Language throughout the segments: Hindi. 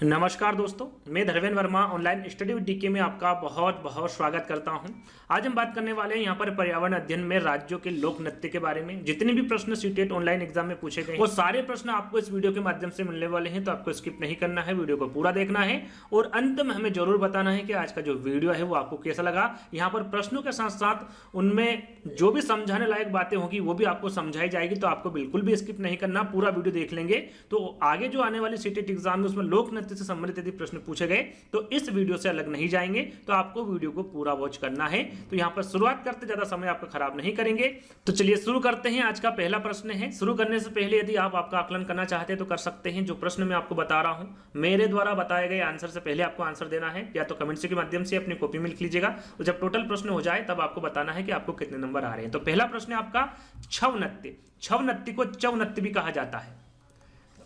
नमस्कार दोस्तों, मैं Dharmendra Verma online study with DK में आपका बहुत बहुत स्वागत करता हूं। आज हम बात करने वाले हैं यहां पर पर्यावरण अध्ययन में राज्यों के लोक नृत्य के बारे में। जितने भी प्रश्न सीटेट ऑनलाइन एग्जाम में पूछे गए वो सारे प्रश्न आपको इस वीडियो के माध्यम से मिलने वाले हैं, तो आपको स्किप नहीं करना है, वीडियो को पूरा देखना है और अंत में हमें जरूर बताना है कि आज का जो वीडियो है वो आपको कैसा लगा। यहाँ पर प्रश्नों के साथ साथ उनमें जो भी समझाने लायक बातें होगी वो भी आपको समझाई जाएगी, तो आपको बिल्कुल भी स्किप नहीं करना, पूरा वीडियो देख लेंगे। तो आगे जो आने वाली सीटेट एग्जाम में उसमें लोक नृत्य से संबंधित यदि प्रश्न पूछे गए तो इस वीडियो से अलग नहीं जाएंगे, तो आपको वीडियो को पूरा वॉच करना है। तो यहां पर शुरुआत करते ज्यादा समय आपका खराब नहीं करेंगे, तो चलिए शुरू करते हैं। आज का पहला प्रश्न है। शुरू करने से पहले यदि आप आपका आकलन करना चाहते हैं तो कर सकते हैं। जो प्रश्न मैं आपको बता रहा हूं मेरे द्वारा बताए गए आंसर से पहले आपको आंसर देना है, या तो कमेंट्स के माध्यम से अपनी कॉपी में लिख लीजिएगा, और जब टोटल प्रश्न हो जाए तब आपको बताना है कि आपको कितने नंबर आ रहे हैं। तो पहला प्रश्न है आपका छव नृत्य। छव नृत्य को चौ नृत्य भी कहा जाता है।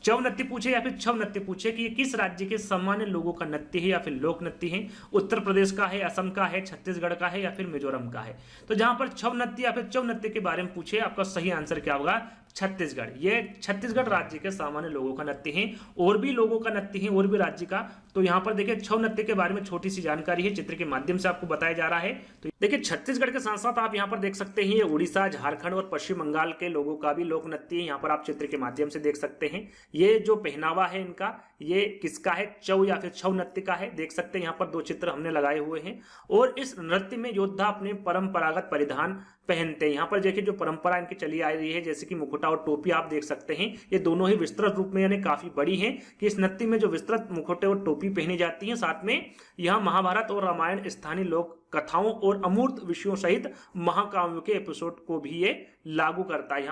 चौ नृत्य पूछे या फिर छव नृत्य पूछे कि ये किस राज्य के सामान्य लोगों का नृत्य है या फिर लोक नृत्य है। उत्तर प्रदेश का है, असम का है, छत्तीसगढ़ का है या फिर मिजोरम का है। तो जहां पर छव नृत्य या फिर चौ नृत्य के बारे में पूछे, आपका सही आंसर क्या होगा? छत्तीसगढ़। ये छत्तीसगढ़ राज्य के सामान्य लोगों का नृत्य है। और भी लोगों का नृत्य है, और भी राज्य का। तो यहाँ पर देखिए छौ नृत्य के बारे में छोटी सी जानकारी है, चित्र के माध्यम से आपको बताया जा रहा है। तो देखिए छत्तीसगढ़ के साथ साथ आप यहाँ पर देख सकते हैं ये उड़ीसा, झारखंड और पश्चिम बंगाल के लोगों का भी लोक नृत्य है। यहाँ पर आप चित्र के माध्यम से देख सकते हैं। ये जो पहनावा है इनका, ये किसका है? चौ या फिर छौ नृत्य का है। देख सकते हैं यहाँ पर दो चित्र हमने लगाए हुए हैं। और इस नृत्य में योद्धा अपने परंपरागत परिधान पहनते हैं। यहाँ पर देखिए जो परंपरा इनकी चली आ रही है, जैसे कि मुकुटा और टोपी आप देख सकते हैं, ये दोनों ही विस्तृत रूप में यानी काफी बड़ी हैं कि इस नृत्य में जो विस्तृत मुकुटे और टोपी पहनी जाती है, साथ में यह महाभारत और रामायण, स्थानीय लोक कथाओं और अमूर्त विषयों सहित महाकाव्यों के एपिसोड को भी ये लागू करता है।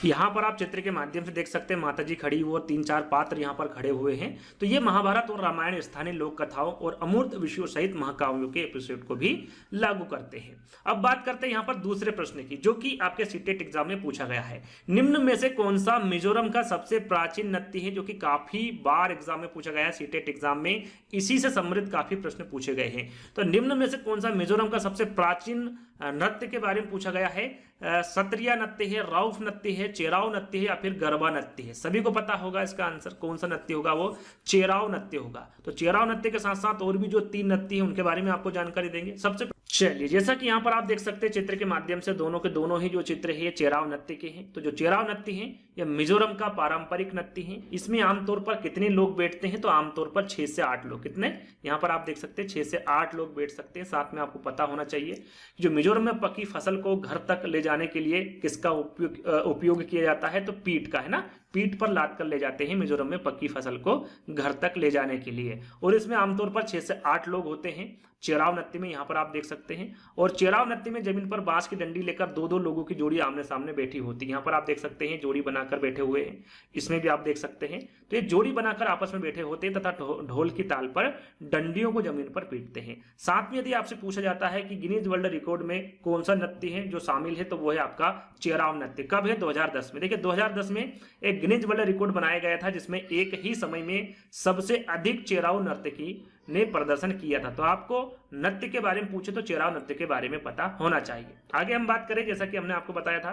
यहाँ पर आप चित्र के माध्यम से देख सकते हैं माता जी खड़ी हुई और 3-4 पात्र यहाँ पर खड़े हुए हैं। तो ये महाभारत और रामायण, स्थानीय लोक कथाओं और अमूर्त विषयों सहित महाकाव्यों के एपिसोड को भी लागू करते हैं। अब बात करते हैं यहाँ पर दूसरे प्रश्न की, जो कि आपके सीटेट एग्जाम में पूछा गया है। निम्न में से कौन सा मिजोरम का सबसे प्राचीन नृत्य है? जो कि काफी बार एग्जाम में पूछा गया है, सीटेट एग्जाम में इसी से संबंधित काफी प्रश्न पूछे गए हैं। तो निम्न में से कौन सा मिजोरम का सबसे प्राचीन नृत्य के बारे में पूछा गया है? सत्रिया नृत्य है, राउफ नृत्य है, चेराव नृत्य है या फिर गरबा नृत्य है? सभी को पता होगा इसका आंसर कौन सा नृत्य होगा, वो चेराव नृत्य होगा। तो चेराव नृत्य के साथ साथ और भी जो 3 नृत्य है उनके बारे में आपको जानकारी देंगे। सबसे चलिए, जैसा कि यहाँ पर आप देख सकते हैं चित्र के माध्यम से, दोनों के दोनों ही जो चित्र है ये चेराव नृत्य के हैं। तो जो चेराव नृत्य है यह मिजोरम का पारंपरिक नृत्य है। इसमें आमतौर पर कितने लोग बैठते हैं? तो आमतौर पर 6 से 8 लोग। कितने? यहाँ पर आप देख सकते हैं 6 से 8 लोग बैठ सकते हैं। साथ में आपको पता होना चाहिए जो मिजोरम में पकी फसल को घर तक ले जाने के लिए किसका उपयोग किया जाता है? तो पीठ का, है ना। पीठ पर लाद कर ले जाते हैं मिजोरम में पकी फसल को घर तक ले जाने के लिए। और इसमें आमतौर पर 6 से 8 लोग होते हैं चेराव नृत्य में, यहाँ पर आप देख सकते हैं। और चेराव नृत्य में जमीन पर बांस की डंडी लेकर 2-2 लोगों की जोड़ी आमने सामने बैठी होती है। यहाँ पर आप देख सकते हैं जोड़ी बनाकर बैठे हुए हैं, इसमें भी आप देख सकते हैं। तो ये जोड़ी बनाकर आपस में बैठे होते हैं तथा ढोल की ताल पर डंडियों को जमीन पर पीटते हैं। साथ में यदि आपसे पूछा जाता है कि गिनीज वर्ल्ड रिकॉर्ड में कौन सा नृत्य है जो शामिल है, तो वो है आपका चेराव नृत्य। कब है? 2010 में। देखिए 2010 में एक गिनीज वर्ल्ड रिकॉर्ड बनाया गया था, जिसमें एक ही समय में सबसे अधिक चेराव नर्तकी ने प्रदर्शन किया था। तो आपको नृत्य के बारे में पूछे तो चेराव नृत्य के बारे में पता होना चाहिए। आगे हम बात करें, जैसा कि हमने आपको बताया था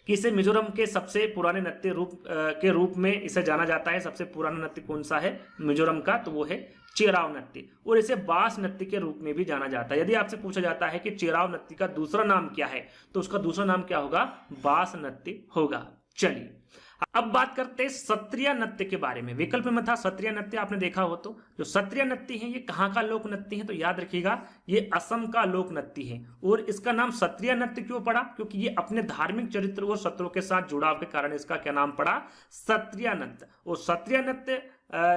कि इसे मिजोरम के सबसे पुराने नृत्य के रूप में इसे जाना जाता है। सबसे पुराना नृत्य कौन सा है मिजोरम का? तो वो है चेराव नृत्य। और इसे बास नृत्य के रूप में भी जाना जाता है। यदि आपसे पूछा जाता है कि चेराव नृत्य का दूसरा नाम क्या है, तो उसका दूसरा नाम क्या होगा? बास नृत्य होगा। चलिए अब बात करते हैं सत्रिया नृत्य के बारे में। विकल्प में था सत्रिया नृत्य, आपने देखा हो तो। जो सत्रिया नृत्य है ये कहाँ का लोक नृत्य है? तो याद रखिएगा ये असम का लोक नृत्य है। और इसका नाम सत्रिया नृत्य क्यों पड़ा? क्योंकि ये अपने धार्मिक चरित्र और सत्रों के साथ जुड़ाव के कारण इसका क्या नाम पड़ा? सत्रिया नृत्य। और सत्रिया नृत्य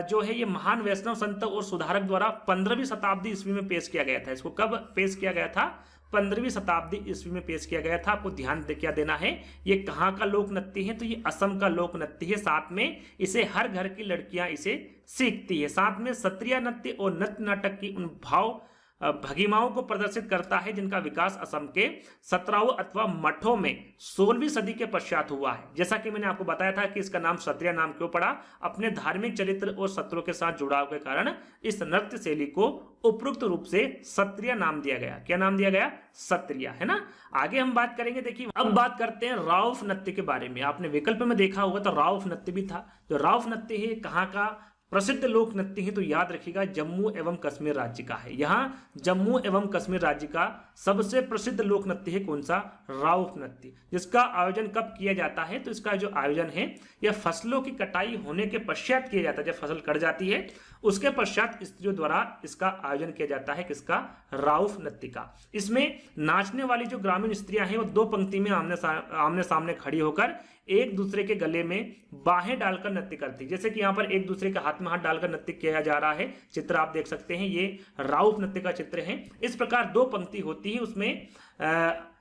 जो है ये महान वैष्णव संत और सुधारक द्वारा 15वीं शताब्दी ईस्वी में पेश किया गया था। इसको कब पेश किया गया था? 15वीं शताब्दी ईस्वी में पेश किया गया था। आपको ध्यान क्या देना है, ये कहाँ का लोक नृत्य है? तो ये असम का लोक नृत्य है। साथ में इसे हर घर की लड़कियां इसे सीखती है। साथ में सत्रिया नृत्य और नृत्य नाटक की उन भाव भंगिमाओं को प्रदर्शित करता है जिनका विकास असम के 17वें अथवा मठों में 16वीं सदी के पश्चात हुआ है। जैसा कि मैंने आपको बताया था कि इसका नाम सत्रिया नाम क्यों पड़ा? अपने धार्मिक चरित्र और सत्रों के साथ जुड़ाव के कारण इस नृत्य शैली को उपयुक्त रूप से सत्रिया नाम दिया गया। क्या नाम दिया गया? सत्रिया, है ना। आगे हम बात करेंगे। देखिए अब बात करते हैं राउफ नृत्य के बारे में। आपने विकल्प में देखा होगा तो राउफ नृत्य भी था। जो राउफ नृत्य है कहाँ का प्रसिद्ध लोक नृत्य है तो याद रखिएगा जम्मू एवं कश्मीर राज्य का है। यहाँ जम्मू एवं कश्मीर राज्य का सबसे प्रसिद्ध लोक नृत्य है कौन सा? राउफ नृत्य। जिसका आयोजन कब किया जाता है? तो इसका जो आयोजन है यह फसलों की कटाई होने के पश्चात किया जाता है। जब फसल कट जाती है उसके पश्चात स्त्रियों द्वारा इसका आयोजन किया जाता है। किसका? राउफ नृत्य का। इसमें नाचने वाली जो ग्रामीण स्त्रियां हैं वो दो पंक्ति में आमने सामने खड़ी होकर एक दूसरे के गले में बाहें डालकर नृत्य करती। जैसे कि यहाँ पर एक दूसरे के हाथ में हाथ डालकर नृत्य किया जा रहा है, चित्र आप देख सकते हैं, ये राउफ नृत्य का चित्र है। इस प्रकार दो पंक्ति होती है, उसमें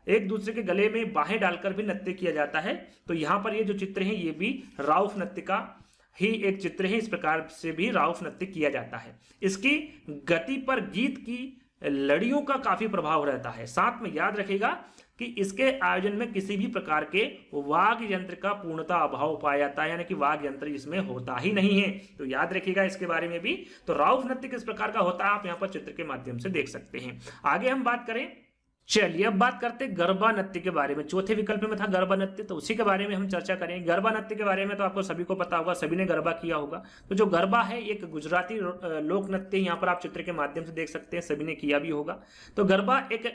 एक दूसरे के गले में बाहें डालकर भी नृत्य किया जाता है। तो यहाँ पर ये जो चित्र है ये भी राउफ नृत्य का ही एक चित्र है। इस प्रकार से भी राउफ नृत्य किया जाता है। इसकी गति पर गीत की लड़ियों का काफी प्रभाव रहता है। साथ में याद रखिएगा कि इसके आयोजन में किसी भी प्रकार के वाद्य यंत्र का पूर्णता अभाव पाया जाता है, यानी कि वाद्य यंत्र इसमें होता ही नहीं है। तो याद रखिएगा इसके बारे में भी। तो राउफ नृत्य किस प्रकार का होता है आप यहाँ पर चित्र के माध्यम से देख सकते हैं। आगे हम बात करें, चलिए अब बात करते हैं गरबा नृत्य के बारे में। चौथे विकल्प में था गरबा नृत्य, तो उसी के बारे में हम चर्चा करेंगे। गरबा नृत्य के बारे में तो आपको सभी को पता होगा, सभी ने गरबा किया होगा। तो जो गरबा है एक गुजराती लोक नृत्य, यहाँ पर आप चित्र के माध्यम से देख सकते हैं, सभी ने किया भी होगा। तो गरबा एक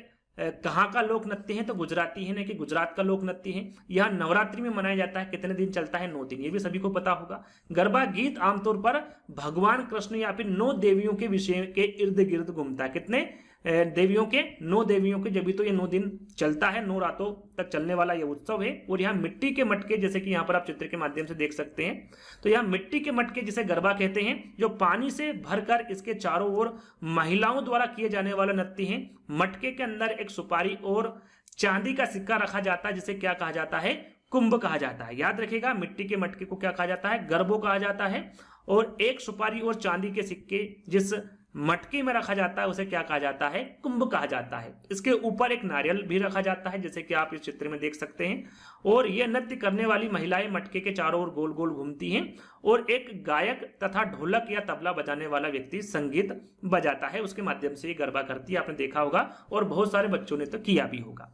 कहाँ का लोक नृत्य है? तो गुजराती है, ना कि गुजरात का लोक नृत्य है। यह नवरात्रि में मनाया जाता है। कितने दिन चलता है? 9 दिन। ये भी सभी को पता होगा। गरबा गीत आमतौर पर भगवान कृष्ण या फिर 9 देवियों के विषय के इर्द गिर्द घूमता है। कितने देवियों के? 9 देवियों के, जब भी तो ये 9 दिन चलता है, 9 रातों तक चलने वाला ये उत्सव है। और यहाँ मिट्टी के मटके, जैसे कि यहाँ पर आप चित्र के माध्यम से देख सकते हैं, तो यहाँ मिट्टी के मटके जिसे गरबा कहते हैं, जो पानी से भरकर इसके चारों ओर महिलाओं द्वारा किए जाने वाला नृत्य है। मटके के अंदर एक सुपारी और चांदी का सिक्का रखा जाता है, जिसे क्या कहा जाता है? कुंभ कहा जाता है। याद रखिएगा, मिट्टी के मटके को क्या कहा जाता है? गरबो कहा जाता है। और एक सुपारी और चांदी के सिक्के जिस मटके में रखा जाता है उसे क्या कहा जाता है? कुंभ कहा जाता है। इसके ऊपर एक नारियल भी रखा जाता है, जैसे कि आप इस चित्र में देख सकते हैं। और यह नृत्य करने वाली महिलाएं मटके के चारों ओर गोल गोल घूमती हैं और एक गायक तथा ढोलक या तबला बजाने वाला व्यक्ति संगीत बजाता है, उसके माध्यम से ये गरबा करती है। आपने देखा होगा और बहुत सारे बच्चों ने तो किया भी होगा।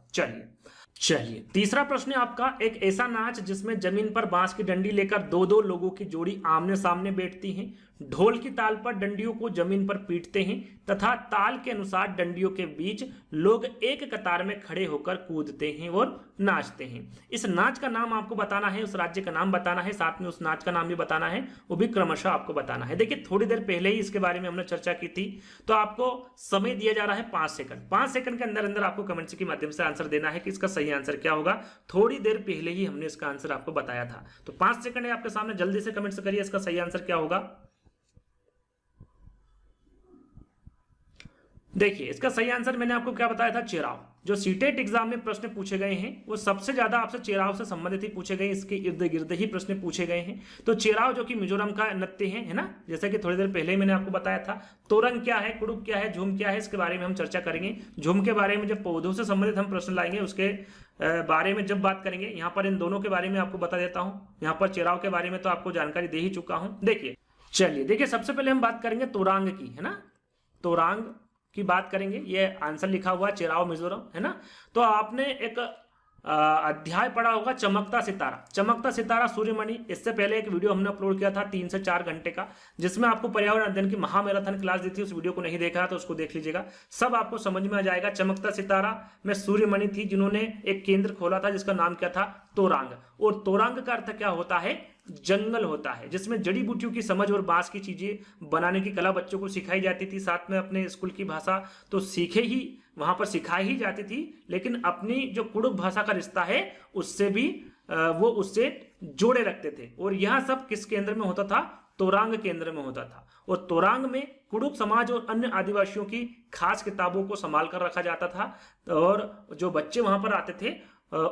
चलिए तीसरा प्रश्न है आपका, एक ऐसा नाच जिसमें जमीन पर बांस की डंडी लेकर 2-2 लोगों की जोड़ी आमने सामने बैठती है, ढोल की ताल पर डंडियों को जमीन पर पीटते हैं तथा ताल के अनुसार डंडियों के बीच लोग एक कतार में खड़े होकर कूदते हैं और नाचते हैं। इस नाच का नाम आपको बताना है, उस राज्य का नाम बताना है, साथ में उस नाच का नाम भी बताना है, वो भी क्रमशः आपको बताना है। देखिए थोड़ी देर पहले ही इसके बारे में हमने चर्चा की थी। तो आपको समय दिया जा रहा है 5 सेकंड। 5 सेकंड के अंदर अंदर आपको कमेंट्स के माध्यम से आंसर देना है कि इसका सही आंसर क्या होगा। थोड़ी देर पहले ही हमने इसका आंसर आपको बताया था। तो 5 सेकंड है आपके सामने, जल्दी से कमेंट्स करिए इसका सही आंसर क्या होगा। देखिए इसका सही आंसर मैंने आपको क्या बताया था? चेराव। जो सीटेट एग्जाम में प्रश्न पूछे गए हैं वो सबसे ज्यादा आपसे चेराव से संबंधित ही पूछे गए, इसके इर्द गिर्द ही प्रश्न पूछे गए हैं। तो चेराव जो कि मिजोरम का नृत्य है ना, जैसा कि थोड़ी देर पहले ही मैंने आपको बताया था। तोरंग क्या है, कुड़ुक क्या है, झूम क्या है, इसके बारे में हम चर्चा करेंगे। झूम के बारे में जब पौधों से संबंधित हम प्रश्न लाएंगे उसके बारे में जब बात करेंगे। यहाँ पर इन दोनों के बारे में आपको बता देता हूँ। यहाँ पर चेराव के बारे में तो आपको जानकारी दे ही चुका हूँ। देखिए सबसे पहले हम बात करेंगे तोरांग की, है ना। तोरांग की बात करेंगे, ये आंसर लिखा हुआ है चेराव मिजोरम, है ना। तो आपने एक अध्याय पढ़ा होगा चमकता सितारा। चमकता सितारा सूर्यमणि, इससे पहले एक वीडियो हमने अपलोड किया था 3 से 4 घंटे का, जिसमें आपको पर्यावरण अध्ययन की महामैराथन क्लास दी थी। उस वीडियो को नहीं देखा तो उसको देख लीजिएगा, सब आपको समझ में आ जाएगा। चमकता सितारा में सूर्यमणि थी जिन्होंने एक केंद्र खोला था जिसका नाम क्या था? तोरांग। और तोरांग का अर्थ क्या होता है? जंगल होता है, जिसमें जड़ी बूटियों की समझ और बांस की चीजें बनाने की कला बच्चों को सिखाई जाती थी। साथ में अपने स्कूल की भाषा तो सीखे ही, वहां पर सिखाई ही जाती थी, लेकिन अपनी जो कुड़ुक भाषा का रिश्ता है उससे भी वो उससे जोड़े रखते थे। और यह सब किस केंद्र में होता था? तोरांग केंद्र में होता था। और तोरांग में कुड़ुक समाज और अन्य आदिवासियों की खास किताबों को संभाल कर रखा जाता था। और जो बच्चे वहां पर आते थे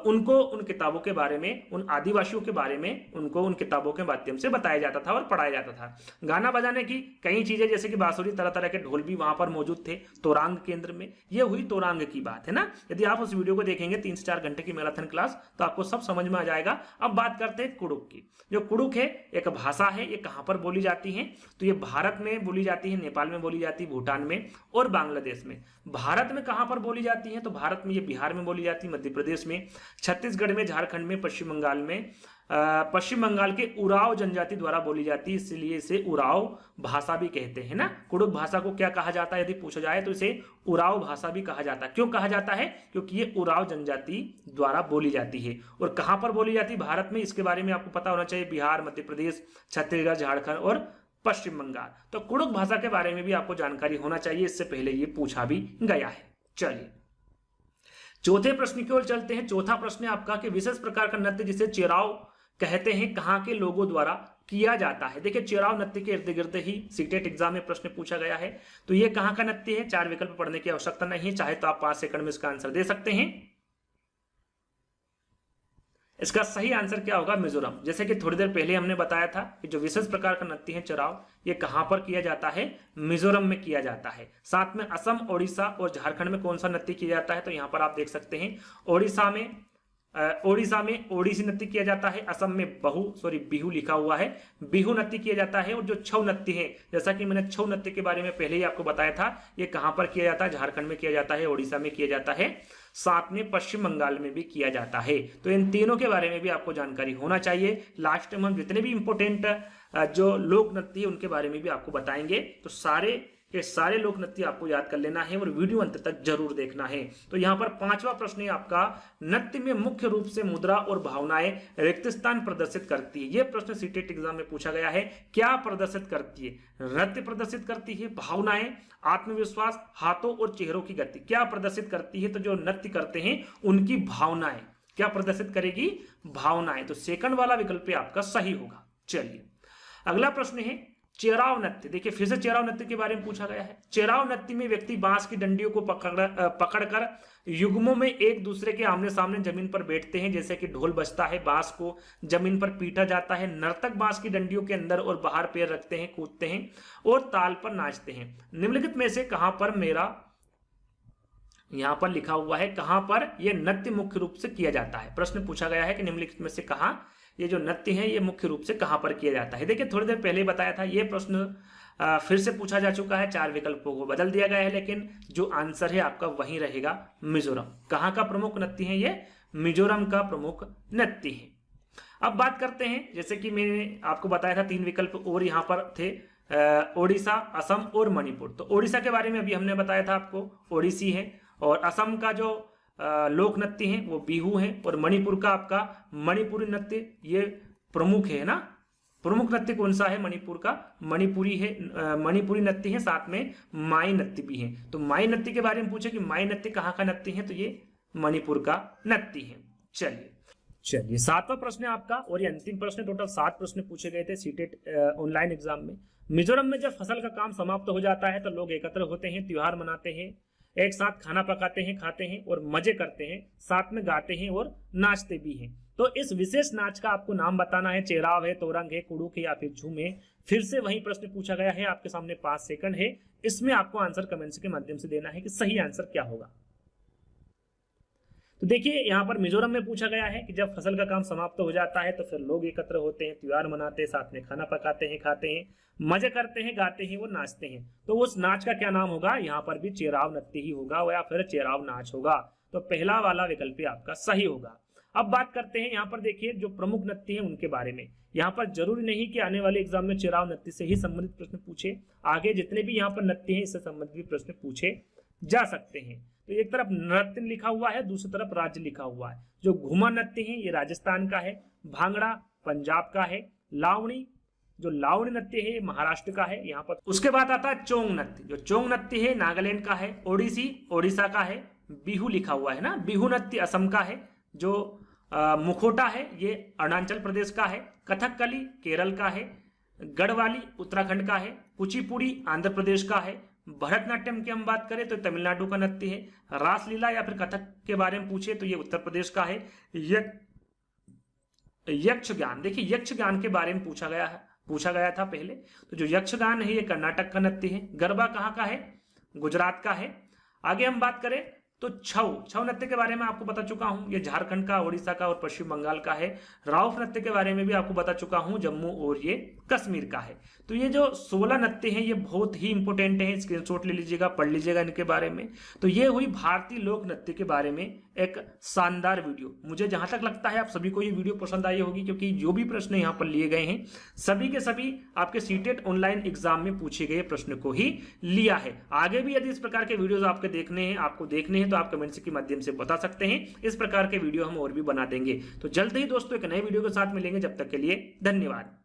उनको उन किताबों के बारे में, उन आदिवासियों के बारे में उनको उन किताबों के माध्यम से बताया जाता था और पढ़ाया जाता था। गाना बजाने की कई चीजें जैसे कि बांसुरी, तरह तरह के ढोल भी वहां पर मौजूद थे तोरांग केंद्र में। यह हुई तोरांग की बात, है ना। यदि आप उस वीडियो को देखेंगे 3 से 4 घंटे की मैराथन क्लास, तो आपको सब समझ में आ जाएगा। अब बात करते हैं कुड़ुक की। जो कुड़ुक है एक भाषा है, ये कहां पर बोली जाती है? तो ये भारत में बोली जाती है, नेपाल में बोली जाती है, भूटान में और बांग्लादेश में। भारत में कहां पर बोली जाती है? तो भारत में ये बिहार में बोली जाती है, मध्य प्रदेश में, छत्तीसगढ़ में, झारखंड में, पश्चिम बंगाल में, पश्चिम बंगाल के उराव जनजाति द्वारा बोली जाती है, इसलिए इसे उराव भाषा भी कहते हैं ना। कुडुख भाषा को क्या कहा जाता है यदि पूछा जाए तो इसे उराव भाषा भी कहा जाता है। क्यों कहा जाता है? क्योंकि ये उराव जनजाति द्वारा बोली जाती है। और कहां पर बोली जाती है भारत में, इसके बारे में आपको पता होना चाहिए। बिहार, मध्य प्रदेश, छत्तीसगढ़, झारखंड और पश्चिम बंगाल। तो कुडुख भाषा के बारे में भी आपको जानकारी होना चाहिए, इससे पहले ये पूछा भी गया है। चलिए चौथे प्रश्न की ओर चलते हैं। चौथा प्रश्न है आपका कि विशेष प्रकार का नृत्य जिसे चेराव कहते हैं कहां के लोगों द्वारा किया जाता है। देखिए चेराव नृत्य के इर्द गिर्द ही सीटेट एग्जाम में प्रश्न पूछा गया है। तो ये कहां का नृत्य है? 4 विकल्प पढ़ने की आवश्यकता नहीं है, चाहे तो आप 5 सेकंड में इसका आंसर दे सकते हैं। इसका सही आंसर क्या होगा? मिजोरम। जैसे कि थोड़ी देर पहले हमने बताया था कि जो विशेष प्रकार का नृत्य है चेराव, ये कहां पर किया जाता है? मिजोरम में किया जाता है। साथ में असम, ओडिशा और झारखंड में कौन सा नृत्य किया जाता है? तो यहां पर आप देख सकते हैं ओडिशा में ओडिसी नृत्य किया जाता है। असम में बिहू लिखा हुआ है, बिहू नृत्य किया जाता है। और जो छऊ नृत्य है, जैसा कि मैंने छऊ नृत्य के बारे में पहले ही आपको बताया था, ये कहां पर किया जाता है? झारखंड में किया जाता है, ओडिशा में किया जाता है, साथ में पश्चिम बंगाल में भी किया जाता है। तो इन तीनों के बारे में भी आपको जानकारी होना चाहिए। लास्ट में हम जितने भी इंपोर्टेंट जो लोक नृत्य है उनके बारे में भी आपको बताएंगे। तो सारे के सारे लोक नृत्य आपको याद कर लेना है और वीडियो अंत तक जरूर देखना है। तो यहाँ पर 5वां प्रश्न है आपका, नृत्य में मुख्य रूप से मुद्रा और भावनाएं रिक्त स्थान प्रदर्शित करती है। यह प्रश्न सीटेट एग्जाम में पूछा गया है। क्या प्रदर्शित करती है? नृत्य प्रदर्शित करती है, भावनाएं, आत्मविश्वास, हाथों और चेहरों की गति। क्या प्रदर्शित करती है? तो जो नृत्य करते हैं उनकी भावनाएं क्या प्रदर्शित करेगी? भावनाएं। तो सेकंड वाला विकल्प आपका सही होगा। चलिए अगला प्रश्न है चेराव नृत्य। देखिए फिर से चेराव नृत्य के बारे में पूछा गया है। चेराव नृत्य में व्यक्ति बांस की डंडियों को पकड़कर युग्मों में एक दूसरे के आमने सामने जमीन पर बैठते हैं। जैसे कि ढोल बजता है, बांस को जमीन पर पीटा जाता है। नर्तक बांस की डंडियों के अंदर और बाहर पैर रखते हैं, कूदते हैं और ताल पर नाचते हैं। निम्नलिखित में से कहां पर यहां पर लिखा हुआ है कहां पर यह नृत्य मुख्य रूप से किया जाता है? प्रश्न पूछा गया है कि निम्नलिखित में से कहां ये जो नृत्य है ये मुख्य रूप से कहां पर किया जाता है। देखिए थोड़ी देर पहले बताया था, ये प्रश्न फिर से पूछा जा चुका है। 4 विकल्पों को बदल दिया गया है, लेकिन जो आंसर है आपका वही रहेगा, मिजोरम। कहां का प्रमुख नृत्य है? ये मिजोरम का प्रमुख नृत्य है। अब बात करते हैं, जैसे कि मैंने आपको बताया था 3 विकल्प और यहाँ पर थे, ओडिशा, असम और मणिपुर। तो ओडिशा के बारे में अभी हमने बताया था आपको, ओडिसी है। और असम का जो लोक नृत्य है वो बिहू है। और मणिपुर का आपका मणिपुरी नृत्य ये प्रमुख है ना। प्रमुख नृत्य कौन सा है? मणिपुर का मणिपुरी है, मणिपुरी नृत्य है, साथ में माई नृत्य भी है। तो माई नृत्य के बारे में पूछे कि माई नृत्य कहाँ का नृत्य है? तो ये मणिपुर का नृत्य है। चलिए 7वां प्रश्न है आपका, और ये अंतिम प्रश्न। टोटल 7 प्रश्न पूछे गए थे सीटेट ऑनलाइन एग्जाम में। मिजोरम में जब फसल का काम समाप्त हो जाता है तो लोग एकत्र होते हैं, त्योहार मनाते हैं, एक साथ खाना पकाते हैं, खाते हैं और मजे करते हैं, साथ में गाते हैं और नाचते भी हैं। तो इस विशेष नाच का आपको नाम बताना है। चेराव है, तोरंग है, कुडुख है या फिर झूम है। फिर से वही प्रश्न पूछा गया है, आपके सामने 5 सेकंड है। इसमें आपको आंसर कमेंट्स के माध्यम से देना है कि सही आंसर क्या होगा। तो देखिए यहाँ पर मिजोरम में पूछा गया है कि जब फसल का काम समाप्त हो जाता है तो फिर लोग एकत्र होते हैं, त्योहार मनाते हैं, साथ में खाना पकाते हैं, खाते हैं, मजे करते हैं, गाते हैं और नाचते हैं। तो उस नाच का क्या नाम होगा? यहाँ पर भी चेराव नृत्य ही होगा या फिर चेराव नाच होगा। तो पहला वाला विकल्प आपका सही होगा। अब बात करते हैं यहाँ पर, देखिए जो प्रमुख नृत्य है उनके बारे में। यहाँ पर जरूरी नहीं कि आने वाले एग्जाम में चेराव नृत्य से ही संबंधित प्रश्न पूछे, आगे जितने भी यहाँ पर नृत्य हैं इससे संबंधित भी प्रश्न पूछे जा सकते हैं। तो एक तरफ नृत्य लिखा हुआ है, दूसरी तरफ राज्य लिखा हुआ है। जो घूमर नृत्य है ये राजस्थान का है, भांगड़ा पंजाब का है, लावणी जो लावणी नृत्य है महाराष्ट्र का है यहाँ पर। उसके बाद आता है चोंग नृत्य। जो चोंग नृत्य है नागालैंड का है, ओडिसी ओडिशा का है, बिहू लिखा हुआ है ना, बिहू नृत्य असम का है, जो मुखोटा है ये अरुणाचल प्रदेश का है, कथकली केरल का है, गढ़वाली उत्तराखंड का है, कुचिपुड़ी आंध्र प्रदेश का है, भरतनाट्यम की हम बात करें तो तमिलनाडु का नृत्य है, रासलीला या फिर कथक के बारे में पूछे तो ये उत्तर प्रदेश का है, यक्षगान। देखिए यक्षगान के बारे में पूछा गया था पहले। तो जो यक्षगान है ये कर्नाटक का नृत्य है। गरबा कहाँ का है? गुजरात का है। आगे हम बात करें तो छऊ नृत्य के बारे में आपको बता चुका हूं, ये झारखंड का, ओडिशा का और पश्चिम बंगाल का है। राउफ नृत्य के बारे में भी आपको बता चुका हूं, जम्मू और ये कश्मीर का है। तो ये जो 16 नत्थे हैं ये बहुत ही इंपॉर्टेंट हैं, स्क्रीनशॉट ले लीजिएगा, पढ़ लीजिएगा इनके बारे में। तो ये हुई भारतीय लोक नृत्य के बारे में एक शानदार वीडियो। मुझे जहां तक लगता है आप सभी को ये वीडियो पसंद आई होगी, क्योंकि जो भी प्रश्न यहाँ पर लिए गए हैं सभी के सभी आपके सीटेट ऑनलाइन एग्जाम में पूछे गए प्रश्न को ही लिया है। आगे भी यदि इस प्रकार के वीडियोस आपको देखने हैं तो आप कमेंट्स के माध्यम से बता सकते हैं। इस प्रकार के वीडियो हम और भी बना देंगे। तो जल्द ही दोस्तों एक नए वीडियो के साथ मिलेंगे, जब तक के लिए धन्यवाद।